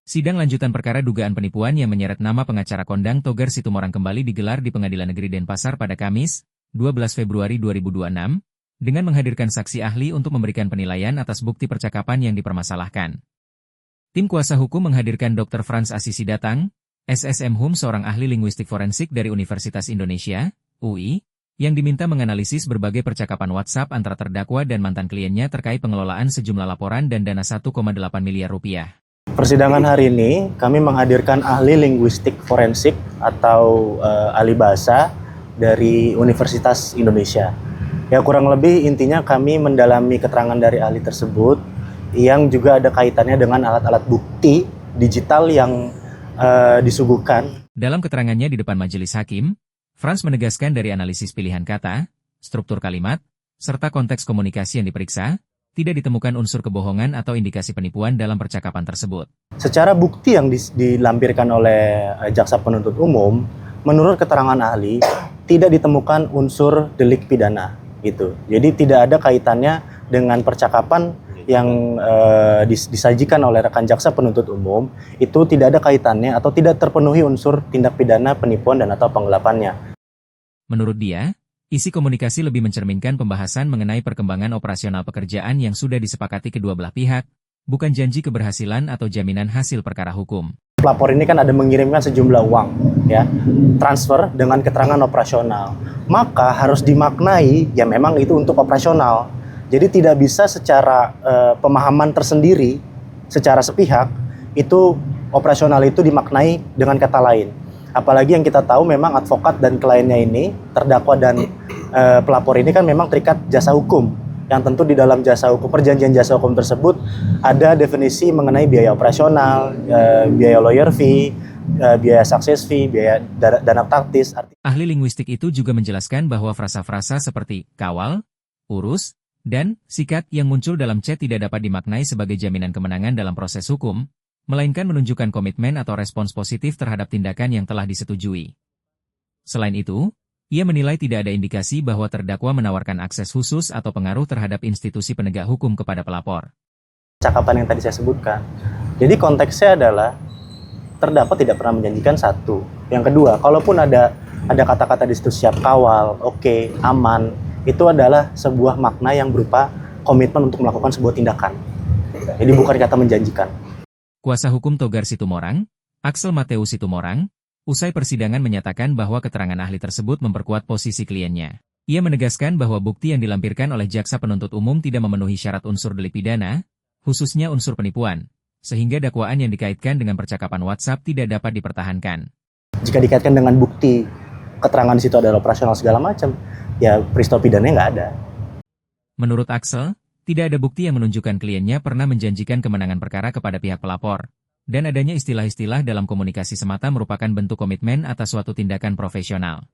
Sidang lanjutan perkara dugaan penipuan yang menyeret nama pengacara kondang Togar Situmorang kembali digelar di Pengadilan Negeri Denpasar pada Kamis, 12 Februari 2026, dengan menghadirkan saksi ahli untuk memberikan penilaian atas bukti percakapan yang dipermasalahkan. Tim kuasa hukum menghadirkan Dr. Frans Assisi Datang, SSM Hum, seorang ahli linguistik forensik dari Universitas Indonesia, UI, yang diminta menganalisis berbagai percakapan WhatsApp antara terdakwa dan mantan kliennya terkait pengelolaan sejumlah laporan dan dana 1,8 miliar rupiah. Persidangan hari ini kami menghadirkan ahli linguistik forensik atau ahli bahasa dari Universitas Indonesia. Ya, kurang lebih intinya kami mendalami keterangan dari ahli tersebut yang juga ada kaitannya dengan alat-alat bukti digital yang disuguhkan. Dalam keterangannya di depan majelis hakim, Frans menegaskan dari analisis pilihan kata, struktur kalimat, serta konteks komunikasi yang diperiksa, tidak ditemukan unsur kebohongan atau indikasi penipuan dalam percakapan tersebut. Secara bukti yang dilampirkan oleh jaksa penuntut umum, menurut keterangan ahli, tidak ditemukan unsur delik pidana. Gitu. Jadi tidak ada kaitannya dengan percakapan yang disajikan oleh rekan jaksa penuntut umum, itu tidak ada kaitannya atau tidak terpenuhi unsur tindak pidana penipuan dan atau penggelapannya. Menurut dia, isi komunikasi lebih mencerminkan pembahasan mengenai perkembangan operasional pekerjaan yang sudah disepakati kedua belah pihak, bukan janji keberhasilan atau jaminan hasil perkara hukum. Pelapor ini kan ada mengirimkan sejumlah uang, ya, transfer dengan keterangan operasional. Maka harus dimaknai, ya memang itu untuk operasional. Jadi tidak bisa secara pemahaman tersendiri, secara sepihak, itu operasional itu dimaknai dengan kata lain. Apalagi yang kita tahu memang advokat dan kliennya ini, terdakwa dan pelapor ini kan memang terikat jasa hukum. Yang tentu di dalam jasa hukum, perjanjian jasa hukum tersebut ada definisi mengenai biaya operasional, biaya lawyer fee, biaya success fee, biaya dana taktis. Ahli linguistik itu juga menjelaskan bahwa frasa-frasa seperti kawal, urus, dan sikat yang muncul dalam chat tidak dapat dimaknai sebagai jaminan kemenangan dalam proses hukum, melainkan menunjukkan komitmen atau respons positif terhadap tindakan yang telah disetujui. Selain itu, ia menilai tidak ada indikasi bahwa terdakwa menawarkan akses khusus atau pengaruh terhadap institusi penegak hukum kepada pelapor. Cakapan yang tadi saya sebutkan. Jadi konteksnya adalah terdakwa tidak pernah menjanjikan satu. Yang kedua, kalaupun ada kata-kata di situ siap kawal, oke, aman, itu adalah sebuah makna yang berupa komitmen untuk melakukan sebuah tindakan. Jadi bukan kata menjanjikan. Kuasa hukum Togar Situmorang, Axel Mateus Situmorang, usai persidangan menyatakan bahwa keterangan ahli tersebut memperkuat posisi kliennya. Ia menegaskan bahwa bukti yang dilampirkan oleh jaksa penuntut umum tidak memenuhi syarat unsur delik pidana, khususnya unsur penipuan, sehingga dakwaan yang dikaitkan dengan percakapan WhatsApp tidak dapat dipertahankan. Jika dikaitkan dengan bukti keterangan di situ adalah operasional segala macam, ya peristiwa pidananya nggak ada. Menurut Axel, tidak ada bukti yang menunjukkan kliennya pernah menjanjikan kemenangan perkara kepada pihak pelapor, dan adanya istilah-istilah dalam komunikasi semata merupakan bentuk komitmen atas suatu tindakan profesional.